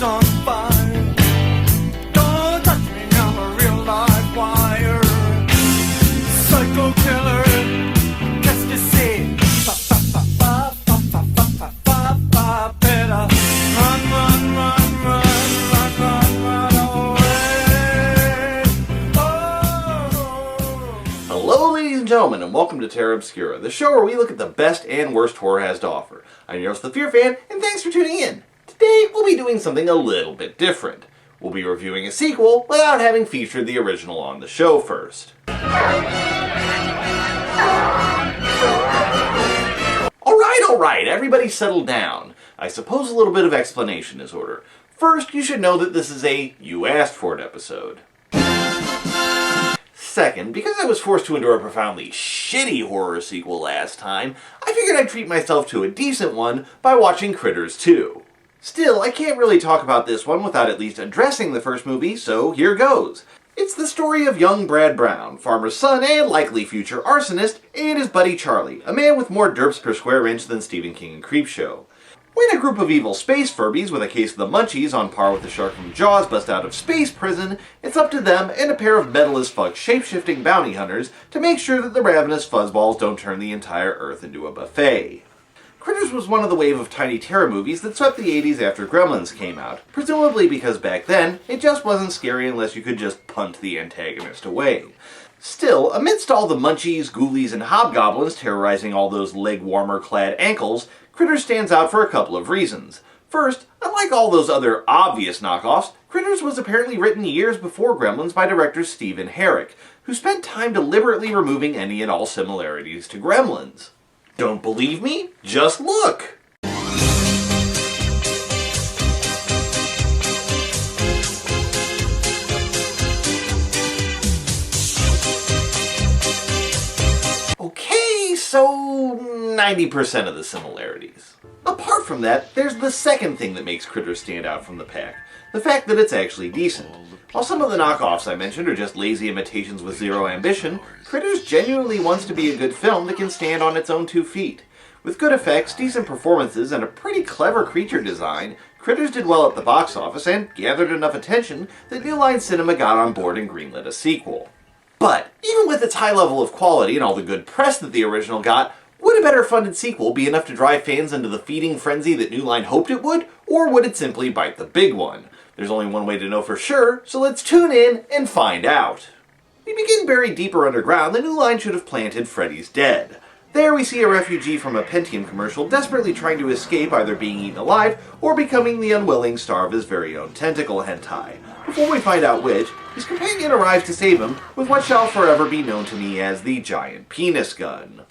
world's on fire. Don't touch me, I'm a real live wire. Psycho killer, catch the sea. Better run, run, run, run, run, run, run away. Oh. Hello, ladies and gentlemen, and welcome to Terra Obscura, the show where we look at the best and worst horror has to offer. I'm your host, the Fear Fan, and thanks for tuning in. Today, we'll be doing something a little bit different. We'll be reviewing a sequel without having featured the original on the show first. Alright, everybody settle down. I suppose a little bit of explanation is order. First, you should know that this is a You Asked For It episode. Second, because I was forced to endure a profoundly shitty horror sequel last time, I figured I'd treat myself to a decent one by watching Critters 2. Still, I can't really talk about this one without at least addressing the first movie, so here goes. It's the story of young Brad Brown, farmer's son and likely future arsonist, and his buddy Charlie, a man with more derps per square inch than Stephen King and Creepshow. When a group of evil space Furbies with a case of the munchies on par with the shark from Jaws bust out of space prison, it's up to them and a pair of metal-as-fuck shape-shifting bounty hunters to make sure that the ravenous fuzzballs don't turn the entire Earth into a buffet. Critters was one of the wave of tiny terror movies that swept the 80s after Gremlins came out, presumably because back then, it just wasn't scary unless you could just punt the antagonist away. Still, amidst all the munchies, ghoulies, and hobgoblins terrorizing all those leg-warmer-clad ankles, Critters stands out for a couple of reasons. First, unlike all those other obvious knockoffs, Critters was apparently written years before Gremlins by director Stephen Herrick, who spent time deliberately removing any and all similarities to Gremlins. Don't believe me? Just look! Okay, so 90% of the similarities. Apart from that, there's the second thing that makes Critters stand out from the pack. The fact that it's actually decent. While some of the knockoffs I mentioned are just lazy imitations with zero ambition, Critters genuinely wants to be a good film that can stand on its own 2 feet. With good effects, decent performances, and a pretty clever creature design, Critters did well at the box office and gathered enough attention that New Line Cinema got on board and greenlit a sequel. But, even with its high level of quality and all the good press that the original got, would a better funded sequel be enough to drive fans into the feeding frenzy that New Line hoped it would, or would it simply bite the big one? There's only one way to know for sure, so let's tune in and find out. We begin buried deeper underground than New Line should have planted Freddy's Dead. There we see a refugee from a Pentium commercial desperately trying to escape either being eaten alive or becoming the unwilling star of his very own tentacle hentai. Before we find out which, his companion arrives to save him with what shall forever be known to me as the giant penis gun.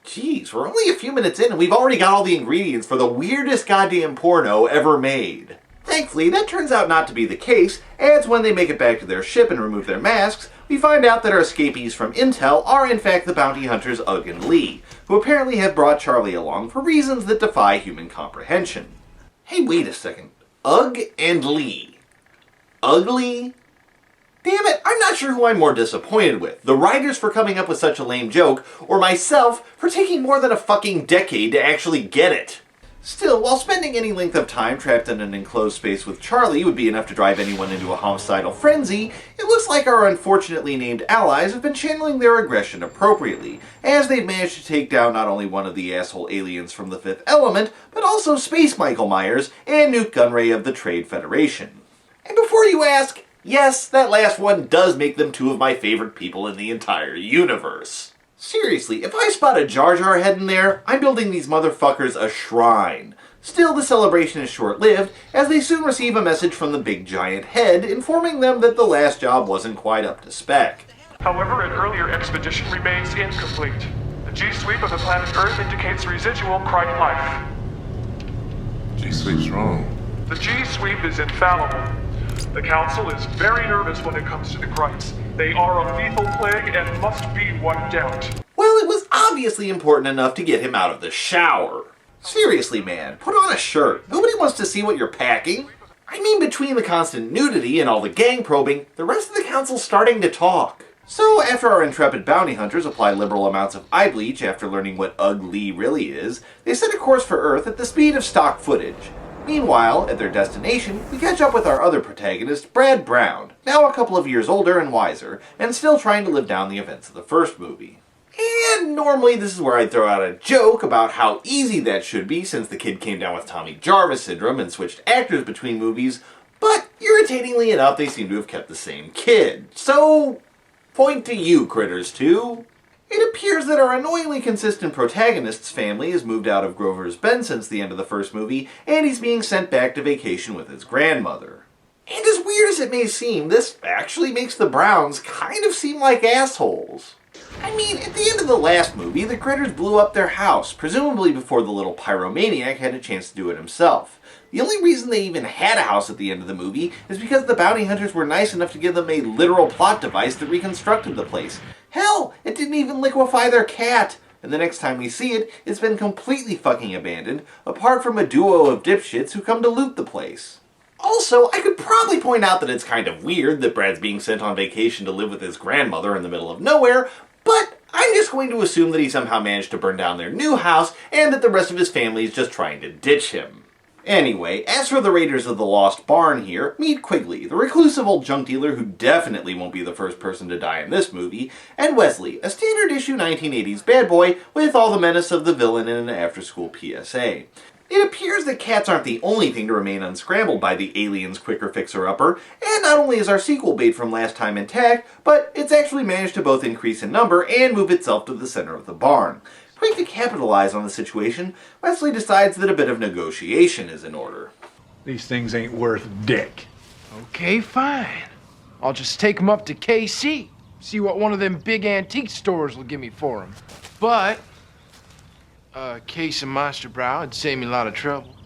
Jeez, we're only a few minutes in and we've already got all the ingredients for the weirdest goddamn porno ever made. Thankfully, that turns out not to be the case, as when they make it back to their ship and remove their masks, we find out that our escapees from Intel are in fact the bounty hunters Ugg and Lee, who apparently have brought Charlie along for reasons that defy human comprehension. Hey, wait a second. Ugg and Lee. Ugly? Damn it, I'm not sure who I'm more disappointed with. The writers for coming up with such a lame joke, or myself for taking more than a fucking decade to actually get it. Still, while spending any length of time trapped in an enclosed space with Charlie would be enough to drive anyone into a homicidal frenzy, it looks like our unfortunately named allies have been channeling their aggression appropriately, as they've managed to take down not only one of the asshole aliens from the Fifth Element, but also Space Michael Myers and Newt Gunray of the Trade Federation. And before you ask, yes, that last one does make them 2 of my favorite people in the entire universe. Seriously, if I spot a Jar Jar head in there, I'm building these motherfuckers a shrine. Still, the celebration is short-lived, as they soon receive a message from the big giant head informing them that the last job wasn't quite up to spec. However, an earlier expedition remains incomplete. The G-sweep of the planet Earth indicates residual Krite life. G-sweep's wrong. The G-sweep is infallible. The Council is very nervous when it comes to the Krites. They are a lethal plague and must be wiped out. Well, it was obviously important enough to get him out of the shower. Seriously, man, put on a shirt. Nobody wants to see what you're packing. I mean, between the constant nudity and all the gang probing, the rest of the council's starting to talk. So, after our intrepid bounty hunters apply liberal amounts of eye bleach after learning what Ugg Lee really is, they set a course for Earth at the speed of stock footage. Meanwhile, at their destination, we catch up with our other protagonist, Brad Brown, now a couple of years older and wiser, and still trying to live down the events of the first movie. And normally this is where I'd throw out a joke about how easy that should be since the kid came down with Tommy Jarvis syndrome and switched actors between movies, but irritatingly enough they seem to have kept the same kid. So, point to you, Critters 2. It appears that our annoyingly consistent protagonist's family has moved out of Grover's Bend since the end of the first movie, and he's being sent back to vacation with his grandmother. And as weird as it may seem, this actually makes the Browns kind of seem like assholes. I mean, at the end of the last movie, the Critters blew up their house, presumably before the little pyromaniac had a chance to do it himself. The only reason they even had a house at the end of the movie is because the bounty hunters were nice enough to give them a literal plot device that reconstructed the place. Hell, it didn't even liquefy their cat! And the next time we see it, it's been completely fucking abandoned, apart from a duo of dipshits who come to loot the place. Also, I could probably point out that it's kind of weird that Brad's being sent on vacation to live with his grandmother in the middle of nowhere, but I'm just going to assume that he somehow managed to burn down their new house and that the rest of his family is just trying to ditch him. Anyway, as for the Raiders of the Lost Barn here, meet Quigley, the reclusive old junk dealer who definitely won't be the first person to die in this movie, and Wesley, a standard issue 1980s bad boy with all the menace of the villain in an after-school PSA. It appears that cats aren't the only thing to remain unscrambled by the aliens' quicker fixer-upper, and not only is our sequel bait from last time intact, but it's actually managed to both increase in number and move itself to the center of the barn. Quick to capitalize on the situation, Wesley decides that a bit of negotiation is in order. These things ain't worth dick. Okay, fine. I'll just take them up to KC. See what one of them big antique stores will give me for them. But a case of Meisterbrow would save me a lot of trouble.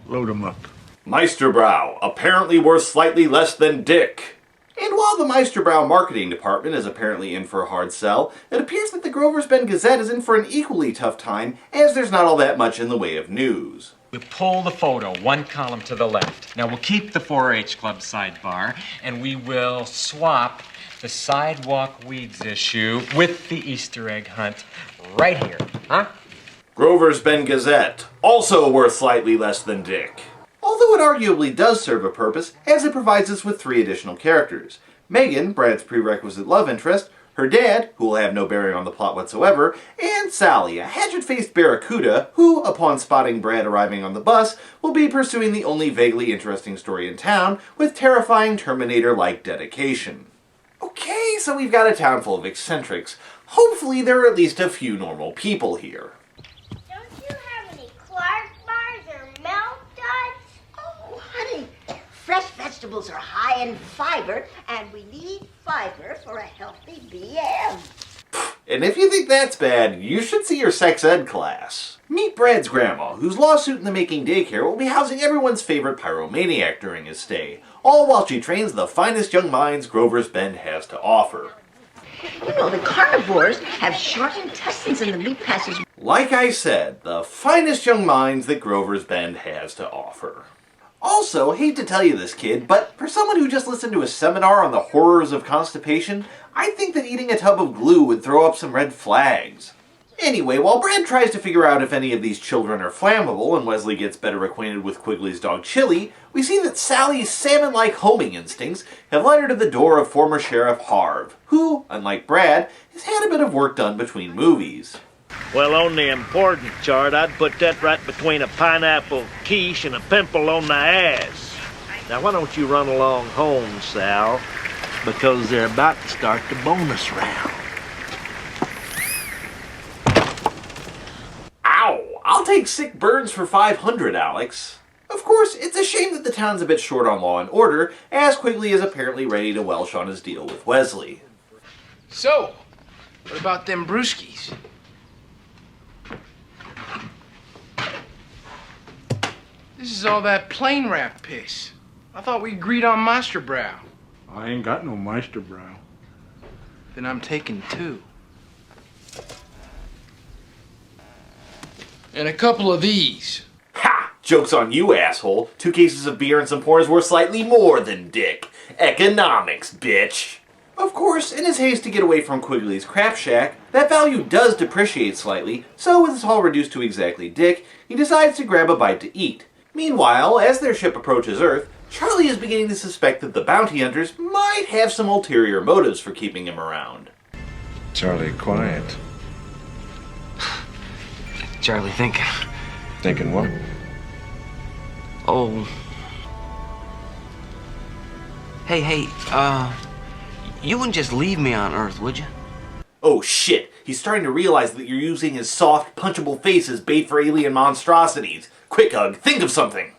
Load 'em up. Meisterbrow, apparently worth slightly less than Dick. And while the Meisterbrow marketing department is apparently in for a hard sell, it appears that the Grover's Bend Gazette is in for an equally tough time, as there's not all that much in the way of news. We pull the photo one column to the left. Now we'll keep the 4-H Club sidebar, and we will swap the Sidewalk Weeds issue with the Easter egg hunt right here, huh? Grover's Bend Gazette, also worth slightly less than Dick. Although it arguably does serve a purpose, as it provides us with 3 additional characters. Megan, Brad's prerequisite love interest, her dad, who will have no bearing on the plot whatsoever, and Sally, a hatchet-faced barracuda who, upon spotting Brad arriving on the bus, will be pursuing the only vaguely interesting story in town with terrifying Terminator-like dedication. Okay, so we've got a town full of eccentrics. Hopefully there are at least a few normal people here. Don't you have any Clark bars or Milk Duds? Oh, honey, fresh vegetables are high in fiber, and we need fiber for a healthy BM. And if you think that's bad, you should see your sex ed class. Meet Brad's grandma, whose lawsuit in the making daycare will be housing everyone's favorite pyromaniac during his stay, all while she trains the finest young minds Grover's Bend has to offer. You know, the carnivores have short intestines and the meat passes. Like I said, the finest young minds that Grover's Bend has to offer. Also, hate to tell you this, kid, but for someone who just listened to a seminar on the horrors of constipation, I think that eating a tub of glue would throw up some red flags. Anyway, while Brad tries to figure out if any of these children are flammable and Wesley gets better acquainted with Quigley's dog Chili, we see that Sally's salmon-like homing instincts have led her to the door of former Sheriff Harv, who, unlike Brad, has had a bit of work done between movies. Well, on the important chart, I'd put that right between a pineapple quiche and a pimple on the ass. Now, why don't you run along home, Sal? Because they're about to start the bonus round. Ow! I'll take sick burns for 500, Alex. Of course, it's a shame that the town's a bit short on law and order, as Quigley is apparently ready to welsh on his deal with Wesley. So, what about them brewskis? This is all that plane wrap piss. I thought we agreed on Meisterbrow. I ain't got no Meisterbrow. Then I'm taking 2. And a couple of these. Ha! Joke's on you, asshole. 2 cases of beer and some porn is worth slightly more than Dick. Economics, bitch. Of course, in his haste to get away from Quigley's crap shack, that value does depreciate slightly, so with his haul reduced to exactly Dick, he decides to grab a bite to eat. Meanwhile, as their ship approaches Earth, Charlie is beginning to suspect that the bounty hunters might have some ulterior motives for keeping him around. Charlie, quiet. Charlie, thinking. Thinking what? Oh. Hey, you wouldn't just leave me on Earth, would you? Oh shit, he's starting to realize that you're using his soft, punchable face as bait for alien monstrosities. Quick, Hug, think of something.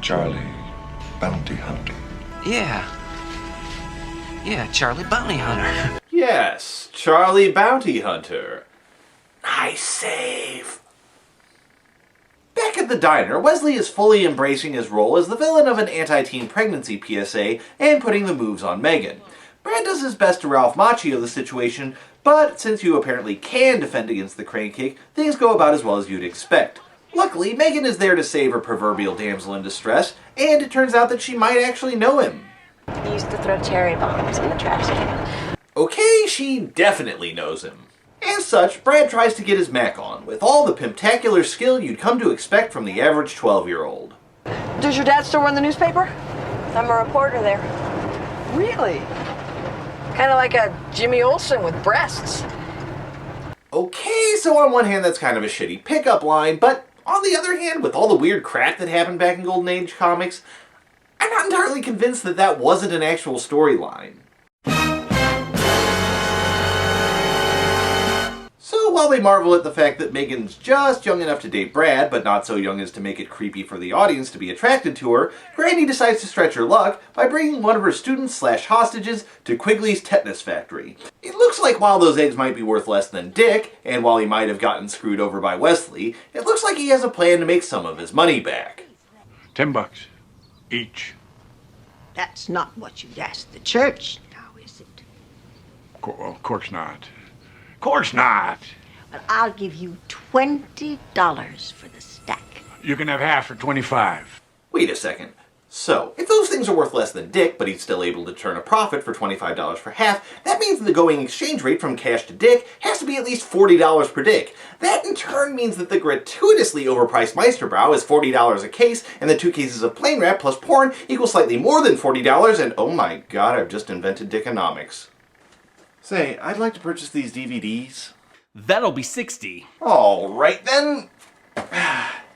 Charlie, bounty hunter. Yeah, Charlie Bounty Hunter. Yes, Charlie Bounty Hunter. Nice save. Back at the diner, Wesley is fully embracing his role as the villain of an anti-teen pregnancy PSA and putting the moves on Megan. Brad does his best to Ralph Macchio the situation, but since you apparently can defend against the crane kick, things go about as well as you'd expect. Luckily, Megan is there to save her proverbial damsel in distress, and it turns out that she might actually know him. He used to throw cherry bombs in the trash can. Okay, she definitely knows him. As such, Brad tries to get his Mac on, with all the pimptacular skill you'd come to expect from the average 12-year-old. Does your dad still run the newspaper? I'm a reporter there. Really? Kind of like a Jimmy Olsen with breasts. Okay, so on one hand that's kind of a shitty pickup line, but on the other hand, with all the weird crap that happened back in Golden Age comics, I'm not entirely convinced that that wasn't an actual storyline. So while they marvel at the fact that Megan's just young enough to date Brad, but not so young as to make it creepy for the audience to be attracted to her, Granny decides to stretch her luck by bringing one of her students/hostages to Quigley's tetanus factory. It looks like while those eggs might be worth less than Dick, and while he might have gotten screwed over by Wesley, it looks like he has a plan to make some of his money back. $10 each. That's not what you'd ask the church, now is it? Of course not. Of course not. But I'll give you $20 for the stack. You can have half for 25. Wait a second. So, if those things are worth less than Dick, but he's still able to turn a profit for $25 for half, that means the going exchange rate from cash to Dick has to be at least $40 per Dick. That in turn means that the gratuitously overpriced Meisterbrow is $40 a case, and the 2 cases of plain wrap plus porn equals slightly more than $40, and oh my god, I've just invented Dickonomics. Say, I'd like to purchase these DVDs. That'll be 60. Alright then.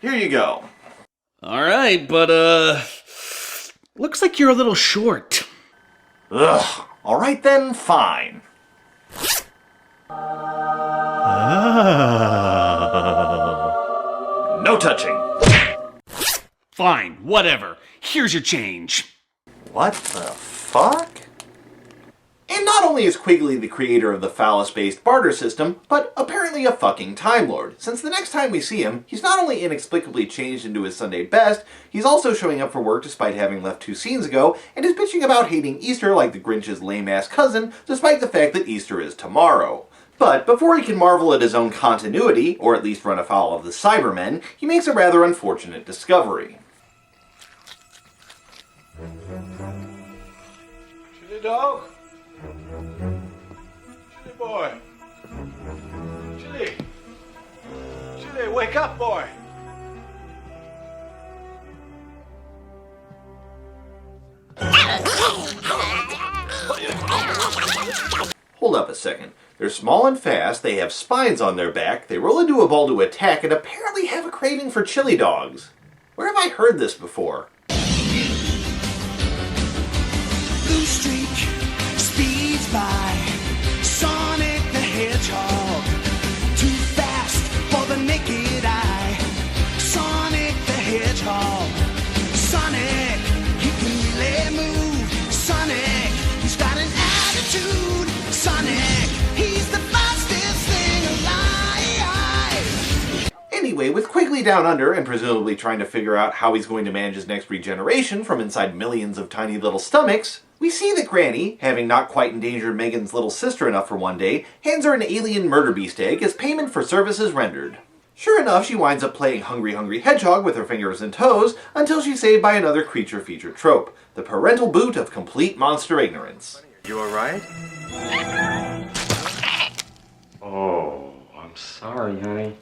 Here you go. Alright, but looks like you're a little short. Ugh. Alright then, fine. No touching. Fine, whatever. Here's your change. What the fuck? And not only is Quigley the creator of the phallus-based barter system, but apparently a fucking Time Lord, since the next time we see him, he's not only inexplicably changed into his Sunday best, he's also showing up for work despite having left 2 scenes ago, and is bitching about hating Easter like the Grinch's lame-ass cousin, despite the fact that Easter is tomorrow. But before he can marvel at his own continuity, or at least run afoul of the Cybermen, he makes a rather unfortunate discovery. Chili dog? Chili boy. Chili. Chili, wake up, boy. Hold up a second. They're small and fast, they have spines on their back, they roll into a ball to attack, and apparently have a craving for chili dogs. Where have I heard this before? Blue streak speeds by. Sonic the Hedgehog, too fast for the naked eye. Sonic the Hedgehog, Sonic, he can really move. Sonic, he's got an attitude. Sonic, he's the fastest thing alive. Anyway, with Quigley down under and presumably trying to figure out how he's going to manage his next regeneration from inside millions of tiny little stomachs, we see that Granny, having not quite endangered Megan's little sister enough for one day, hands her an alien murder beast egg as payment for services rendered. Sure enough, she winds up playing Hungry Hungry Hedgehog with her fingers and toes until she's saved by another creature feature trope, the parental boot of complete monster ignorance. You alright? Oh, I'm sorry, honey.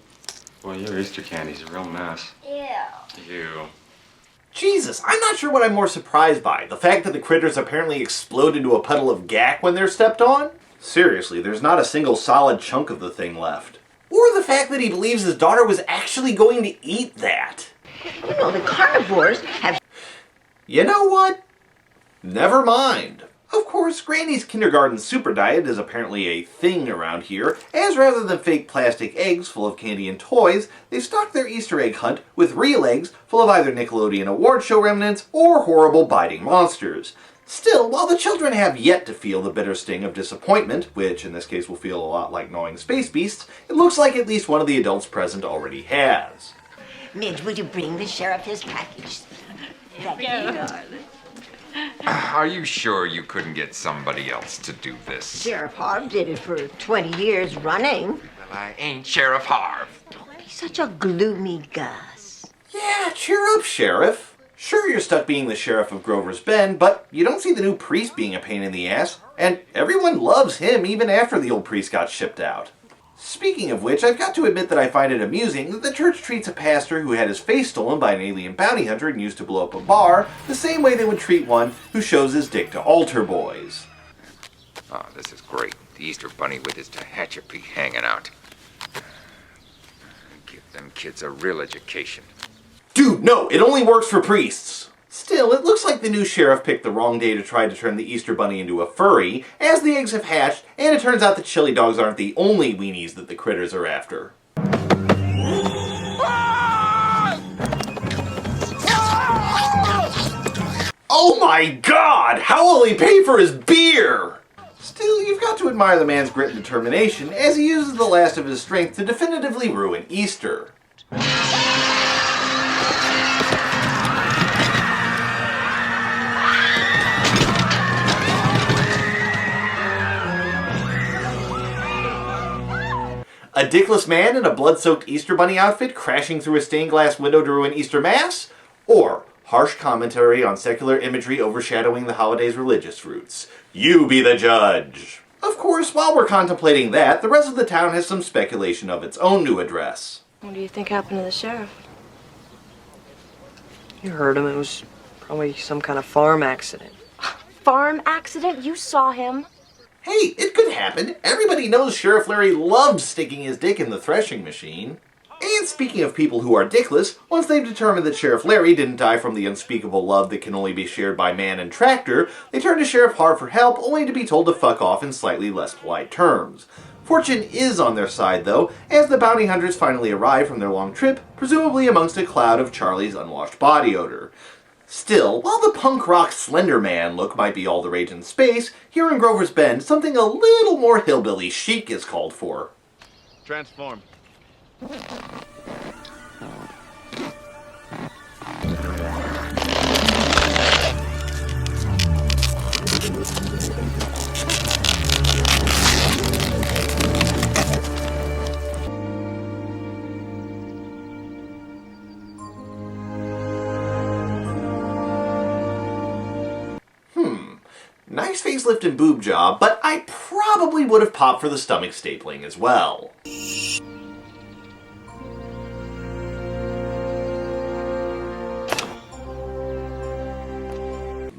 Boy, your Easter candy's a real mess. Yeah. You. Jesus, I'm not sure what I'm more surprised by. The fact that the critters apparently explode into a puddle of gack when they're stepped on? Seriously, there's not a single solid chunk of the thing left. Or the fact that he believes his daughter was actually going to eat that. You know, the carnivores have... You know what? Never mind. Of course, Granny's kindergarten super diet is apparently a thing around here, as rather than fake plastic eggs full of candy and toys, they've stocked their Easter egg hunt with real eggs full of either Nickelodeon award show remnants or horrible biting monsters. Still, while the children have yet to feel the bitter sting of disappointment, which in this case will feel a lot like gnawing space beasts, it looks like at least one of the adults present already has. Midge, will you bring the sheriff his package? Thank you, darling. Are you sure you couldn't get somebody else to do this? Sheriff Harv did it for 20 years running. Well, I ain't Sheriff Harv. Don't be such a gloomy Gus. Yeah, cheer up, Sheriff. Sure, you're stuck being the sheriff of Grover's Bend, but you don't see the new priest being a pain in the ass, and everyone loves him even after the old priest got shipped out. Speaking of which, I've got to admit that I find it amusing that the church treats a pastor who had his face stolen by an alien bounty hunter and used to blow up a bar the same way they would treat one who shows his dick to altar boys. Oh, this is great. The Easter Bunny with his Tehachapi hanging out. Give them kids a real education. Dude, no, it only works for priests. Still, it looks like the new sheriff picked the wrong day to try to turn the Easter Bunny into a furry, as the eggs have hatched, and it turns out that chili dogs aren't the only weenies that the critters are after. Oh my god! How will he pay for his beer? Still, you've got to admire the man's grit and determination, as he uses the last of his strength to definitively ruin Easter. A dickless man in a blood-soaked Easter Bunny outfit crashing through a stained glass window to ruin Easter Mass? Or harsh commentary on secular imagery overshadowing the holiday's religious roots? You be the judge! Of course, while we're contemplating that, the rest of the town has some speculation of its own new address. What do you think happened to the sheriff? You heard him. It was probably some kind of farm accident. Farm accident? You saw him. Hey, it could happen. Everybody knows Sheriff Larry loves sticking his dick in the threshing machine. And speaking of people who are dickless, once they've determined that Sheriff Larry didn't die from the unspeakable love that can only be shared by man and tractor, they turn to Sheriff Harv for help, only to be told to fuck off in slightly less polite terms. Fortune is on their side, though, as the bounty hunters finally arrive from their long trip, presumably amongst a cloud of Charlie's unwashed body odor. Still, while the punk rock Slender Man look might be all the rage in space, here in Grover's Bend, something a little more hillbilly chic is called for. Transform. Nice facelift and boob job, but I probably would have popped for the stomach stapling as well.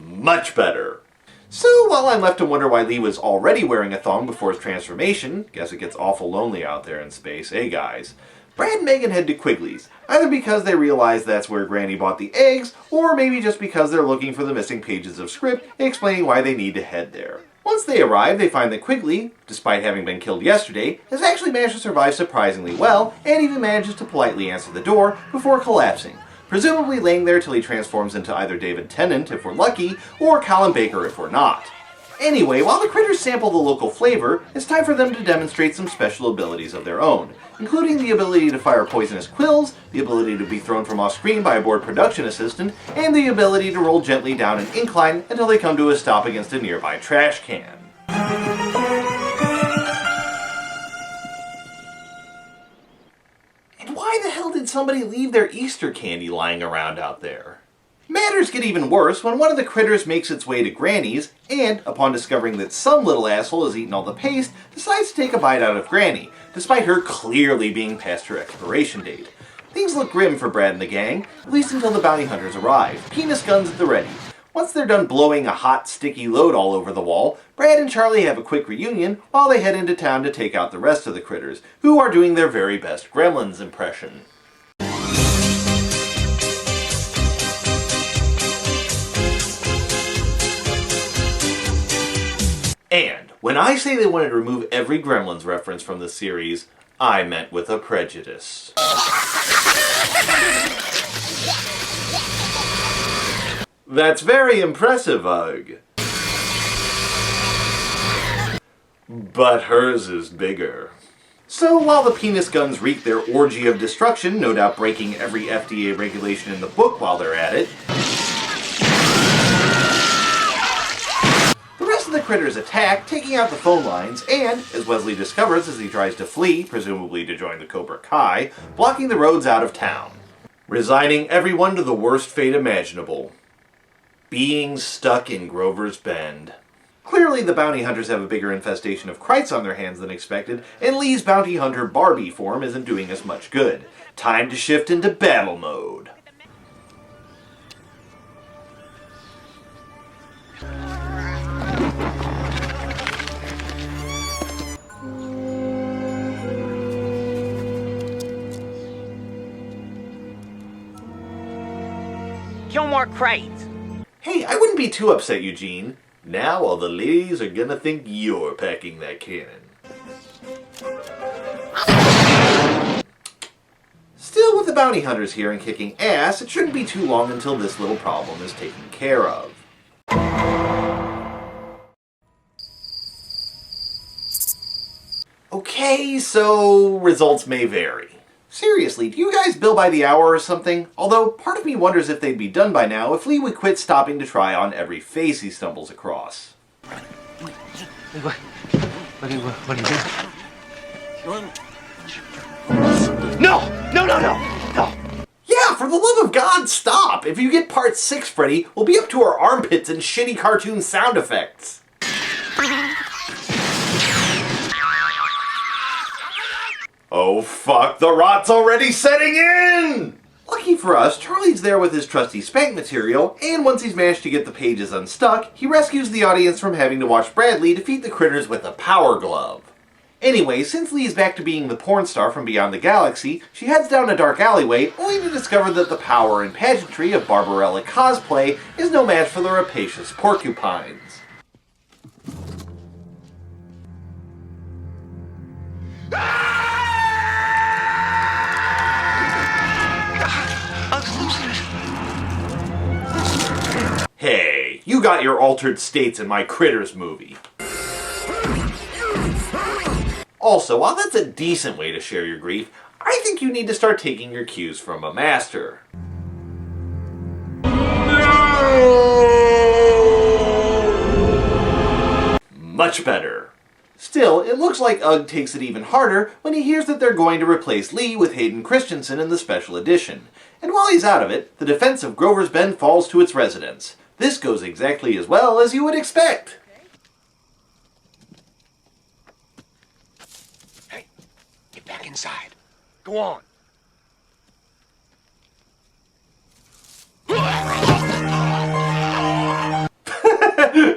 Much better. So while I'm left to wonder why Lee was already wearing a thong before his transformation, guess it gets awful lonely out there in space, eh guys? Brad and Megan head to Quigley's, either because they realize that's where Granny bought the eggs, or maybe just because they're looking for the missing pages of script and explaining why they need to head there. Once they arrive, they find that Quigley, despite having been killed yesterday, has actually managed to survive surprisingly well, and even manages to politely answer the door before collapsing, presumably laying there till he transforms into either David Tennant if we're lucky, or Colin Baker if we're not. Anyway, while the critters sample the local flavor, it's time for them to demonstrate some special abilities of their own, including the ability to fire poisonous quills, the ability to be thrown from off-screen by a bored production assistant, and the ability to roll gently down an incline until they come to a stop against a nearby trash can. And why the hell did somebody leave their Easter candy lying around out there? Matters get even worse when one of the critters makes its way to Granny's and, upon discovering that some little asshole has eaten all the paste, decides to take a bite out of Granny, despite her clearly being past her expiration date. Things look grim for Brad and the gang, at least until the bounty hunters arrive, penis guns at the ready. Once they're done blowing a hot, sticky load all over the wall, Brad and Charlie have a quick reunion while they head into town to take out the rest of the critters, who are doing their very best Gremlins impression. And when I say they wanted to remove every Gremlins reference from the series, I meant with a prejudice. That's very impressive, Ugg. But hers is bigger. So while the penis guns wreak their orgy of destruction, no doubt breaking every FDA regulation in the book while they're at it, the rest of the critters attack, taking out the phone lines, and, as Wesley discovers as he tries to flee, presumably to join the Cobra Kai, blocking the roads out of town, resigning everyone to the worst fate imaginable. Being stuck in Grover's Bend. Clearly, the bounty hunters have a bigger infestation of Krites on their hands than expected, and Lee's bounty hunter Barbie form isn't doing us much good. Time to shift into battle mode. Kill more crates. Hey, I wouldn't be too upset, Eugene. Now all the ladies are gonna think you're packing that cannon. Still, with the bounty hunters here and kicking ass, it shouldn't be too long until this little problem is taken care of. Okay, so results may vary. Seriously, do you guys bill by the hour or something? Although, part of me wonders if they'd be done by now if Lee would quit stopping to try on every face he stumbles across. What are you doing? No! Yeah, for the love of God, stop! If you get part 6, Freddy, we'll be up to our armpits in shitty cartoon sound effects. Oh fuck, the rot's already setting in! Lucky for us, Charlie's there with his trusty spank material, and once he's managed to get the pages unstuck, he rescues the audience from having to watch Bradley defeat the critters with a power glove. Anyway, since Lee's back to being the porn star from beyond the galaxy, she heads down a dark alleyway, only to discover that the power and pageantry of Barbarella cosplay is no match for the rapacious porcupines. Hey, you got your altered states in my Critters movie. Also, while that's a decent way to share your grief, I think you need to start taking your cues from a master. Much better. Still, it looks like Ugg takes it even harder when he hears that they're going to replace Lee with Hayden Christensen in the special edition. And while he's out of it, the defense of Grover's Bend falls to its residents. This goes exactly as well as you would expect. Hey, get back inside. Go on.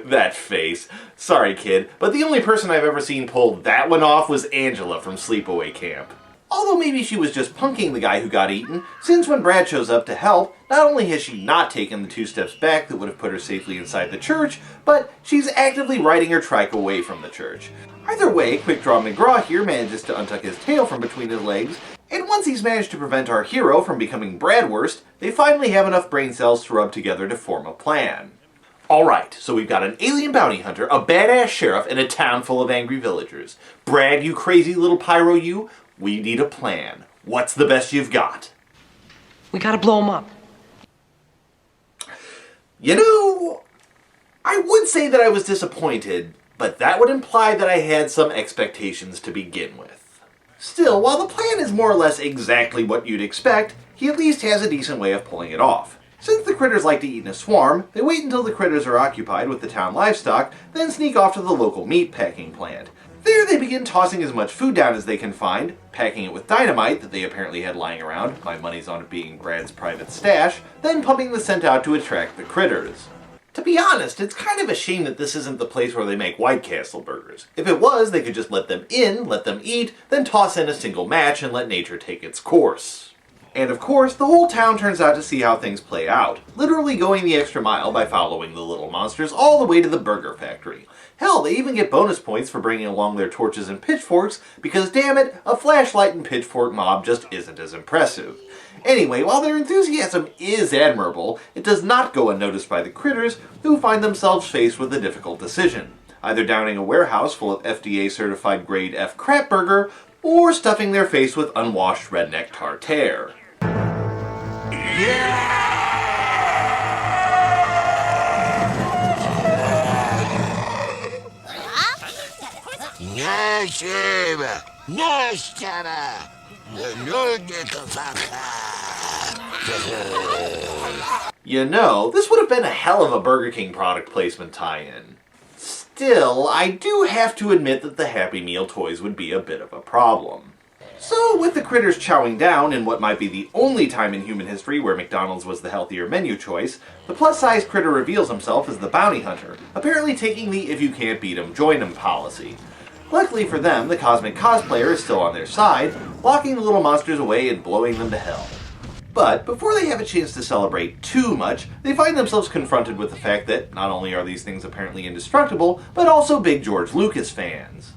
That face. Sorry, kid, but the only person I've ever seen pull that one off was Angela from Sleepaway Camp. Although maybe she was just punking the guy who got eaten, since when Brad shows up to help, not only has she not taken the 2 steps back that would have put her safely inside the church, but she's actively riding her trike away from the church. Either way, Quick Draw McGraw here manages to untuck his tail from between his legs, and once he's managed to prevent our hero from becoming Bradwurst, they finally have enough brain cells to rub together to form a plan. Alright, so we've got an alien bounty hunter, a badass sheriff, and a town full of angry villagers. Brad, you crazy little pyro you, we need a plan. What's the best you've got? We gotta blow him up. You know, I would say that I was disappointed, but that would imply that I had some expectations to begin with. Still, while the plan is more or less exactly what you'd expect, he at least has a decent way of pulling it off. Since the critters like to eat in a swarm, they wait until the critters are occupied with the town livestock, then sneak off to the local meat packing plant. There they begin tossing as much food down as they can find, packing it with dynamite that they apparently had lying around, my money's on it being Brad's private stash, then pumping the scent out to attract the critters. To be honest, it's kind of a shame that this isn't the place where they make White Castle burgers. If it was, they could just let them in, let them eat, then toss in a single match and let nature take its course. And of course, the whole town turns out to see how things play out, literally going the extra mile by following the little monsters all the way to the burger factory. Hell, they even get bonus points for bringing along their torches and pitchforks, because damn it, a flashlight and pitchfork mob just isn't as impressive. Anyway, while their enthusiasm is admirable, it does not go unnoticed by the critters, who find themselves faced with a difficult decision. Either downing a warehouse full of FDA-certified grade F crap burger, or stuffing their face with unwashed redneck tartare. You know, this would have been a hell of a Burger King product placement tie-in. Still, I do have to admit that the Happy Meal toys would be a bit of a problem. So, with the critters chowing down in what might be the only time in human history where McDonald's was the healthier menu choice, the plus-size critter reveals himself as the bounty hunter, apparently taking the if you can't beat 'em, join 'em policy. Luckily for them, the cosmic cosplayer is still on their side, locking the little monsters away and blowing them to hell. But before they have a chance to celebrate too much, they find themselves confronted with the fact that not only are these things apparently indestructible, but also big George Lucas fans.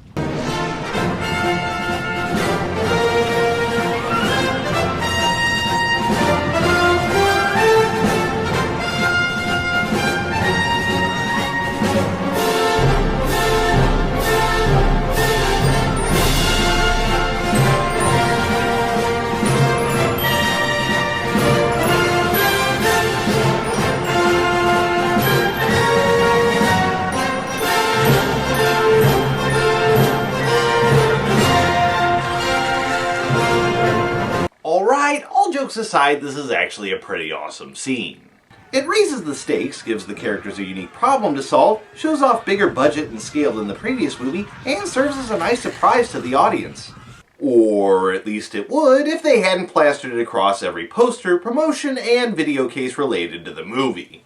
Alright, all jokes aside, this is actually a pretty awesome scene. It raises the stakes, gives the characters a unique problem to solve, shows off bigger budget and scale than the previous movie, and serves as a nice surprise to the audience. Or at least it would if they hadn't plastered it across every poster, promotion, and video case related to the movie.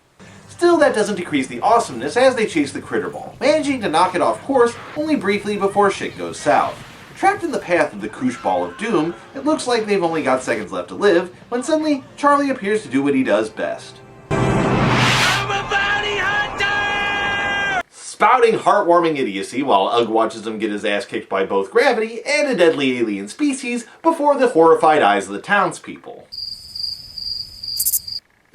Still, that doesn't decrease the awesomeness as they chase the critter ball, managing to knock it off course only briefly before shit goes south. Trapped in the path of the koosh ball of doom, it looks like they've only got seconds left to live, when suddenly, Charlie appears to do what he does best. Spouting heartwarming idiocy while Ugg watches him get his ass kicked by both gravity and a deadly alien species before the horrified eyes of the townspeople.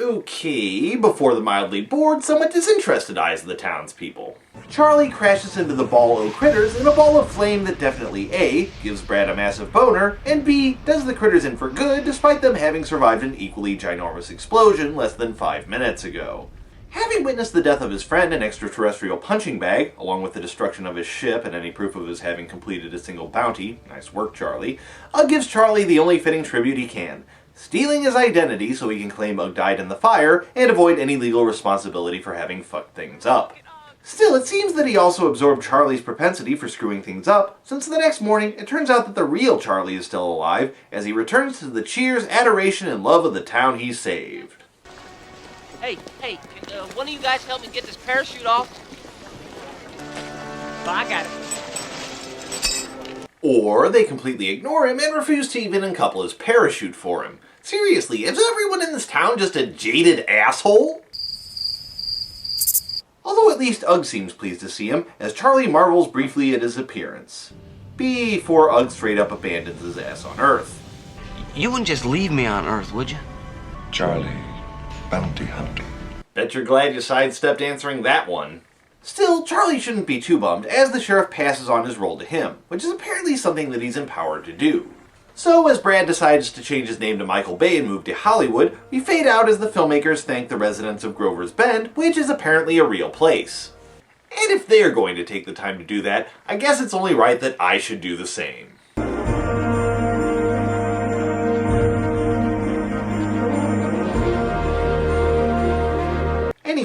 Okay, before the mildly bored, somewhat disinterested eyes of the townspeople. Charlie crashes into the ball o' critters in a ball of flame that definitely A, gives Brad a massive boner, and B, does the critters in for good despite them having survived an equally ginormous explosion less than 5 minutes ago. Having witnessed the death of his friend and extraterrestrial punching bag, along with the destruction of his ship and any proof of his having completed a single bounty, nice work Charlie, Ugg gives Charlie the only fitting tribute he can, stealing his identity so he can claim Ugg died in the fire and avoid any legal responsibility for having fucked things up. Still, it seems that he also absorbed Charlie's propensity for screwing things up, since the next morning it turns out that the real Charlie is still alive as he returns to the cheers, adoration, and love of the town he saved. Hey, can one of you guys help me get this parachute off? Well, I got it. Or they completely ignore him and refuse to even uncouple his parachute for him. Seriously, is everyone in this town just a jaded asshole? Although at least Ugg seems pleased to see him, as Charlie marvels briefly at his appearance. Before Ugg straight up abandons his ass on Earth. You wouldn't just leave me on Earth, would you? Charlie, bounty hunter. Bet you're glad you sidestepped answering that one. Still, Charlie shouldn't be too bummed as the sheriff passes on his role to him, which is apparently something that he's empowered to do. So, as Brad decides to change his name to Michael Bay and move to Hollywood, we fade out as the filmmakers thank the residents of Grover's Bend, which is apparently a real place. And if they're going to take the time to do that, I guess it's only right that I should do the same.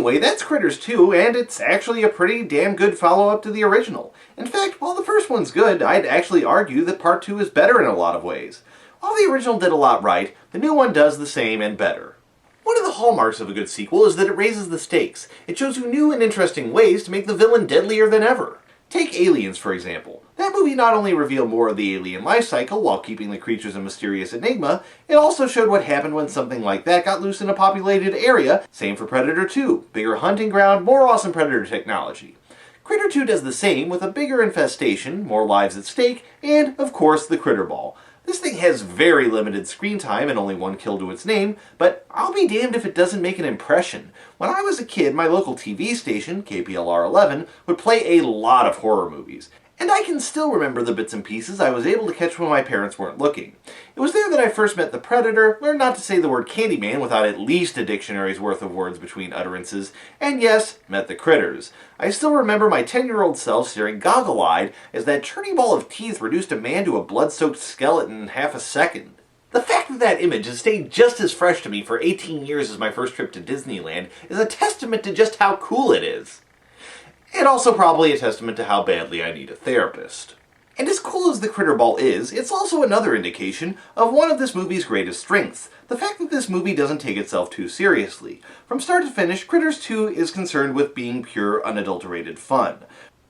Anyway, that's Critters 2, and it's actually a pretty damn good follow-up to the original. In fact, while the first one's good, I'd actually argue that Part 2 is better in a lot of ways. While the original did a lot right, the new one does the same and better. One of the hallmarks of a good sequel is that it raises the stakes. It shows you new and interesting ways to make the villain deadlier than ever. Take Aliens, for example. That movie not only revealed more of the alien life cycle while keeping the creatures a mysterious enigma, it also showed what happened when something like that got loose in a populated area. Same for Predator 2. Bigger hunting ground, more awesome Predator technology. Critter 2 does the same with a bigger infestation, more lives at stake, and, of course, the Critter Ball. This thing has very limited screen time and only one kill to its name, but I'll be damned if it doesn't make an impression. When I was a kid, my local TV station, KPLR 11, would play a lot of horror movies. And I can still remember the bits and pieces I was able to catch when my parents weren't looking. It was there that I first met the Predator, learned not to say the word Candyman without at least a dictionary's worth of words between utterances, and yes, met the Critters. I still remember my 10-year-old self staring goggle-eyed as that churning ball of teeth reduced a man to a blood-soaked skeleton in half a second. The fact that that image has stayed just as fresh to me for 18 years as my first trip to Disneyland is a testament to just how cool it is. And also probably a testament to how badly I need a therapist. And as cool as the Critter Ball is, it's also another indication of one of this movie's greatest strengths, the fact that this movie doesn't take itself too seriously. From start to finish, Critters 2 is concerned with being pure, unadulterated fun.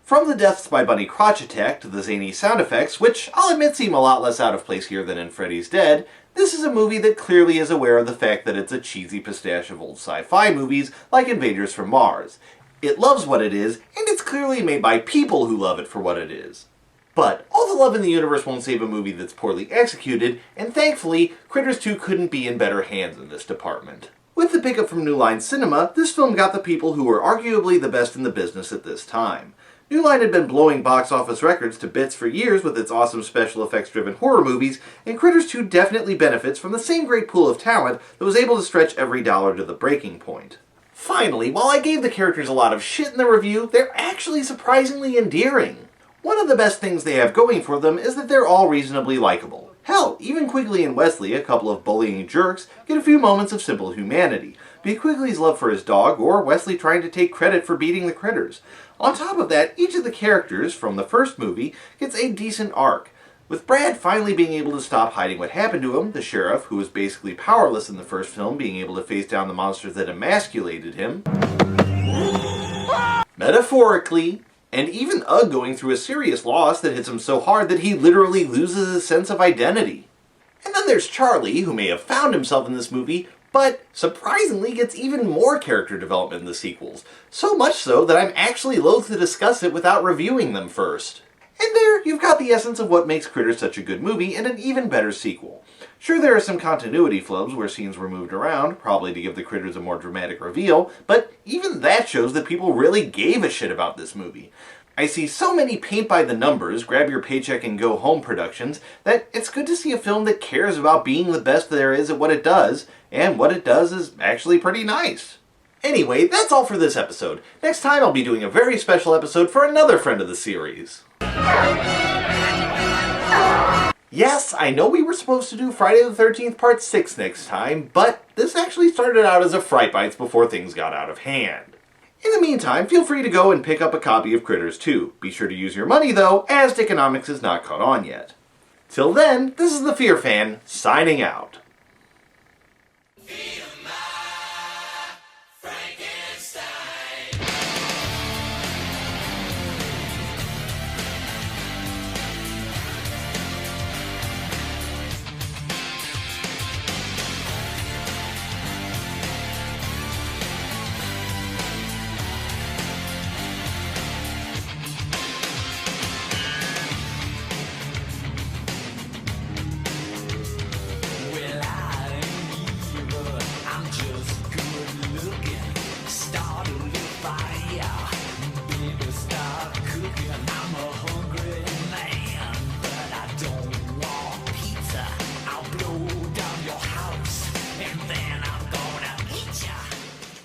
From the deaths by Bunny Crotch Attack to the zany sound effects, which I'll admit seem a lot less out of place here than in Freddy's Dead, this is a movie that clearly is aware of the fact that it's a cheesy pistache of old sci-fi movies like Invaders from Mars. It loves what it is, and it's clearly made by people who love it for what it is. But all the love in the universe won't save a movie that's poorly executed, and thankfully, Critters 2 couldn't be in better hands in this department. With the pickup from New Line Cinema, this film got the people who were arguably the best in the business at this time. New Line had been blowing box office records to bits for years with its awesome special effects-driven horror movies, and Critters 2 definitely benefits from the same great pool of talent that was able to stretch every dollar to the breaking point. Finally, while I gave the characters a lot of shit in the review, they're actually surprisingly endearing. One of the best things they have going for them is that they're all reasonably likable. Hell, even Quigley and Wesley, a couple of bullying jerks, get a few moments of simple humanity, be it Quigley's love for his dog or Wesley trying to take credit for beating the critters. On top of that, each of the characters from the first movie gets a decent arc. With Brad finally being able to stop hiding what happened to him, the sheriff, who was basically powerless in the first film, being able to face down the monsters that emasculated him, metaphorically, and even Ugg going through a serious loss that hits him so hard that he literally loses his sense of identity. And then there's Charlie, who may have found himself in this movie, but surprisingly gets even more character development in the sequels. So much so that I'm actually loath to discuss it without reviewing them first. And there, you've got the essence of what makes Critters such a good movie and an even better sequel. Sure, there are some continuity flubs where scenes were moved around, probably to give the critters a more dramatic reveal, but even that shows that people really gave a shit about this movie. I see so many paint-by-the-numbers, grab-your-paycheck-and-go-home productions that it's good to see a film that cares about being the best there is at what it does, and what it does is actually pretty nice. Anyway, that's all for this episode. Next time I'll be doing a very special episode for another friend of the series. Yes, I know we were supposed to do Friday the 13th Part 6 next time, but this actually started out as a Fright Bites before things got out of hand. In the meantime, feel free to go and pick up a copy of Critters 2. Be sure to use your money, though, as Dickonomics is not caught on yet. Till then, this is the Fear Fan, signing out.